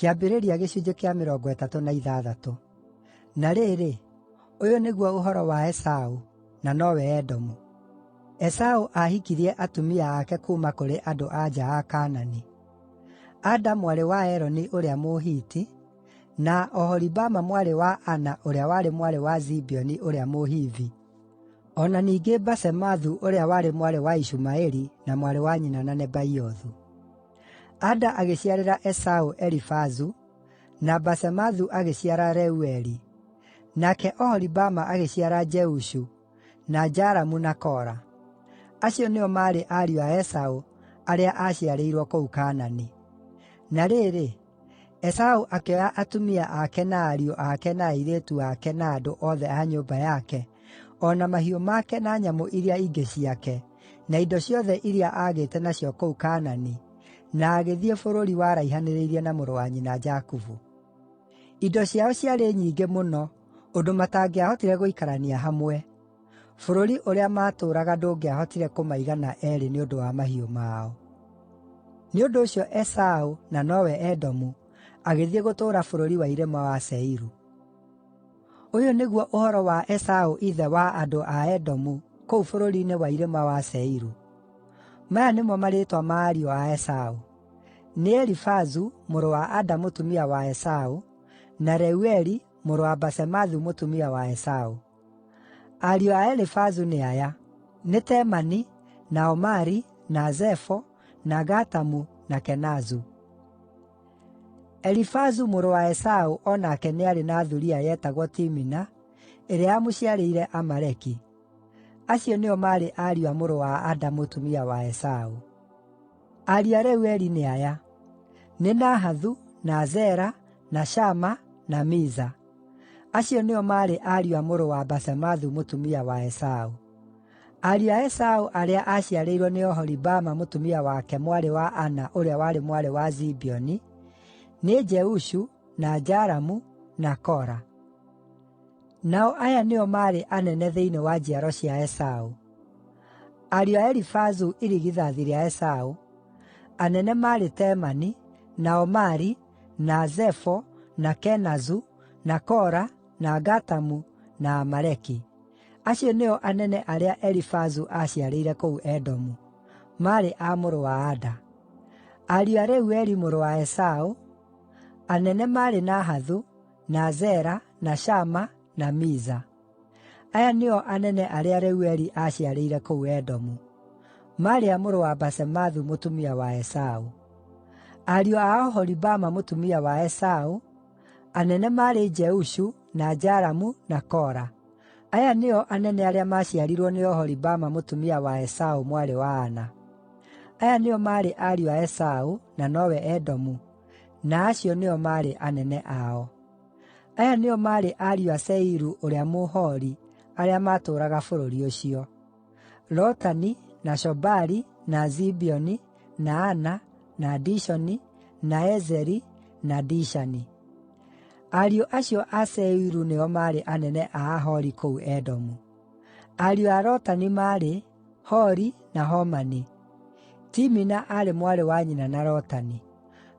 Kĩambĩrĩria gĩcunjĩ kĩa 36. Na rĩrĩ, ũyũ nĩguo ũhoro wa Esaũ, na nowe Edomu. Esaũ aahikirie atumia ake kuuma kũrĩ andũ-a-nja a Kaanani: Ada mwarĩ wa Eloni ũrĩa Mũhiti, na Oholibama mwarĩ wa Ana ũrĩa warĩ mwarĩ wa Zibeoni ũrĩa Mũhivi, o na ningĩ Basemathu ũrĩa warĩ mwarĩ wa Ishumaeli na mwarĩ wa nyina na Nebaiothu. Ada agĩciarĩra Esaũ Elifazu, na Basemathu agĩciara Reueli. Nake Oholibama agĩciara Jeushu, na Jalamu na Kora. Acio nĩo maarĩ ariũ a Esaũ arĩa aaciarĩirwo kũu Kaanani. Na rĩrĩ, Esaũ akĩoya atumia ake na ariũ ake na airĩtu ake na andũ othe a nyũmba yake, o na mahiũ make na nyamũ iria ingĩ ciake, na indo ciothe iria aagĩte nacio kũu Kaanani, na agĩthiĩ bũrũri waraihanĩrĩirie na mũrũ wa nyina Jakubu. Indo ciao ciarĩ nyingĩ mũno, ũndũ matangĩahotire gũikarania hamwe. Bũrũri ũrĩa maatũũraga ndũngĩahotire kũmaigana eerĩ nĩ ũndũ wa mahiũ mao. Nĩ ũndũ ũcio Esaũ, na nowe Edomu, agĩthiĩ gũtũũra bũrũri wa irĩma wa Seiru. Ũyũ nĩguo ũhoro wa Esaũ ithe wa andũ a Edomu kũu bũrũri-inĩ wa irĩma wa Seiru. Maya nĩmo marĩĩtwa ma ariũ a Esaũ: nĩ Elifazu mũrũ wa Ada mũtumia wa Esaũ, na Reueli mũrũ wa Basemathu mũtumia wa Esaũ. Ariũ a Elifazu nĩ aya: nĩ Temani, na Omari, na Zefo, na Gatamu, na Kenazu. Elifazu mũrũ wa Esaũ o nake nĩ arĩ na thuriya yetagwo Timina, ĩrĩa yamũciarĩire Amaleki. Acio nĩo maarĩ ariũ a mũrũ wa Ada mũtumia wa Esaũ. Ariũ a Reueli nĩ aya: nĩ Nahathu, na Zera, na Shama, na Miza. Acio nĩo maarĩ ariũ a mũrũ wa Basemathu mũtumia wa Esaũ. Ariũ a Esaũ arĩa aaciarĩirwo nĩ Oholibama mũtumia wake mwarĩ wa Ana ũrĩa warĩ mwarĩ wa Zibeoni nĩ Jeushu, na Jalamu, na Kora. Nao aya nĩo maarĩ anene thĩinĩ wa njiaro cia Esaũ. Ariũ a Elifazu irigithathi rĩa Esaũ: anene maarĩ Temani, na Omari, na Zefo, na Kenazu, na Kora, na Gatamu, na Amaleki. Acio nĩo anene arĩa Elifazu aaciarĩire kũu Edomu, maarĩ a mũrũ wa Ada. Ariũ a Reueli mũrũ wa Esaũ: anene maarĩ Nahathu, na Zera, na Shama, na Miza. Aya nĩo anene arĩa Reueli aaciarĩire kũu Edomu, maarĩ a mũrũ wa Basemathu mũtumia wa Esaũ. Ariũ a Oholibama mũtumia wa Esaũ: anene maarĩ Jeushu, na Jalamu, na Kora. Aya nĩo anene arĩa maaciarirwo nĩ Oholibama mũtumia wa Esaũ mwarĩ wa Ana. Aya nĩo maarĩ ariũ a Esaũ, na nowe Edomu, na acio nĩo maarĩ anene ao. Aya nĩo maarĩ ariũ a Seiru ũrĩa Mũhori arĩa maatũũraga bũrũri ũcio: Lotani, na Shobali, na Zibeoni, na Ana, na Dishoni, na Ezeri, na Dishani. Ariũ acio a Seiru nĩo maarĩ anene a Ahori kũu Edomu. Ariũ a Lotani maarĩ Hori na Homani. Timina aarĩ mwarĩ wa nyina na Lotani.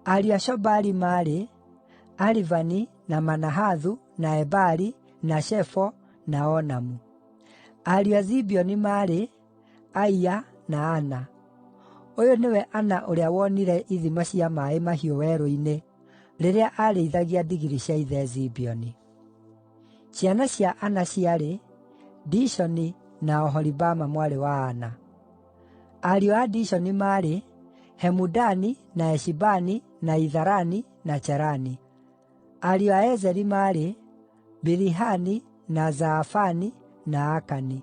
Ariũ a Shobali maarĩ Alivani, na Manahathu, na Ebali, na Shefo, na Onamu. Ariũ a Zibeoni maarĩ Aia na Ana. Ũyũ nĩwe Ana ũrĩa wonire ithima cia maaĩ mahiũ werũ-inĩ rĩrĩa aarĩithagia ndigiri cia ithe Zibeoni. Ciana cia Ana ciarĩ Dishoni na Oholibama mwarĩ wa Ana. Ariũ a Dishoni maarĩ Hemudani, na Eshibani, na Itharani, na Cherani. Ariũ a Ezeri maarĩ Bilihani, na Zaafani, na Akani.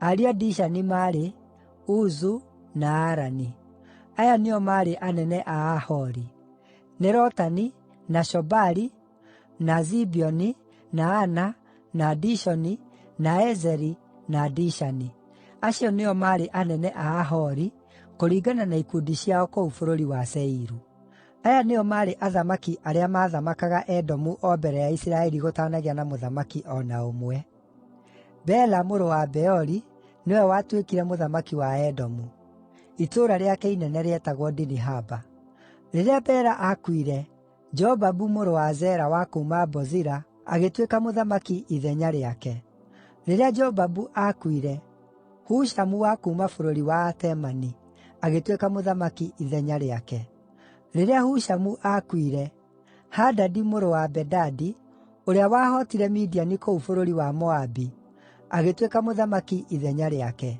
Ariũ a Dishani maarĩ Uzu na Arani. Aya nĩo maarĩ anene a Ahori: nĩ Lotani, na Shobali, na Zibeoni, na Ana, na Dishoni, na Ezeri, na Dishani. Acio nĩo maarĩ anene a Ahori kũringana na ikundi ciao kũu bũrũri wa Seiru. Aya nĩo maarĩ athamaki arĩa maathamakaga Edomu o mbere ya Isiraeli gũtanagĩa na mũthamaki o na ũmwe. Bela mũrũ wa Beori nĩwe watuĩkire mũthamaki wa Edomu. Itũũra rĩake inene rĩetagwo Dinihaba. Rĩrĩa Bela aakuire, Jobabu mũrũ wa Zera wa kuuma Bozira agĩtuĩka mũthamaki ithenya rĩake. Rĩrĩa Jobabu aakuire, Hushamu wa kuuma bũrũri wa Atemani agĩtuĩka mũthamaki ithenya rĩake. Rĩrĩa Hushamu aakuire, Hadadi mũrũ wa Bedadi, ũrĩa wahootire Midiani kũu bũrũri wa Moabi, agĩtuĩka mũthamaki ithenya rĩake.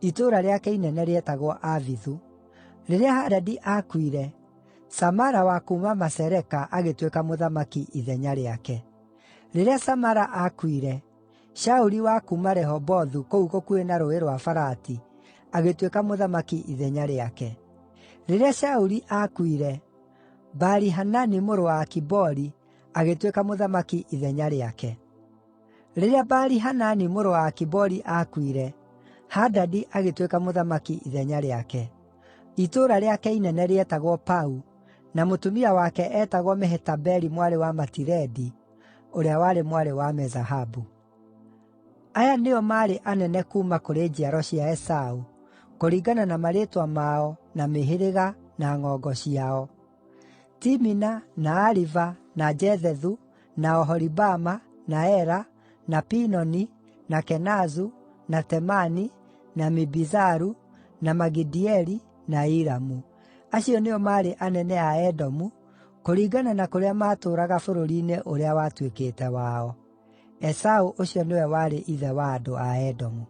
Itũũra rĩake inene rĩetagwo Avithu. Rĩrĩa Hadadi aakuire, Samara wa kuuma Masereka agĩtuĩka mũthamaki ithenya rĩake. Rĩrĩa Samara aakuire, Shauli wa kuuma Rehobothu kũu gũkuhĩ na Rũũĩ rwa Farati agĩtuĩka mũthamaki ithenya rĩake. Rĩrĩa Shauli aakuire, Baali-Hanani mũrũ wa Akibori agĩtuĩka mũthamaki ithenya rĩake. Rĩrĩa Baali-Hanani mũrũ wa Akibori aakuire, Hadadi agĩtuĩka mũthamaki ithenya rĩake. Itũũra rĩake inene rĩetagwo Pau, na mũtumia wake eetagwo Mehetabeli mwarĩ wa Matiredi, ũrĩa warĩ mwarĩ wa Me-Zahabu. Aya nĩo maarĩ anene kuuma kũrĩ njiaro cia Esaũ, kũringana na marĩĩtwa mao, na mĩhĩrĩga, na ng'ongo ciao: Timina, na Aliva, na Jethethu, na Oholibama, na Ela, na Pinoni, na Kenazu, na Temani, na Mibizaru, na Magidieli, na Iramu. Acio nĩo maarĩ anene a Edomu, kũringana na kũrĩa maatũũraga bũrũri-inĩ ũrĩa watuĩkĩte wao. Esaũ ũcio nĩwe warĩ ithe wa andũ a Edomu.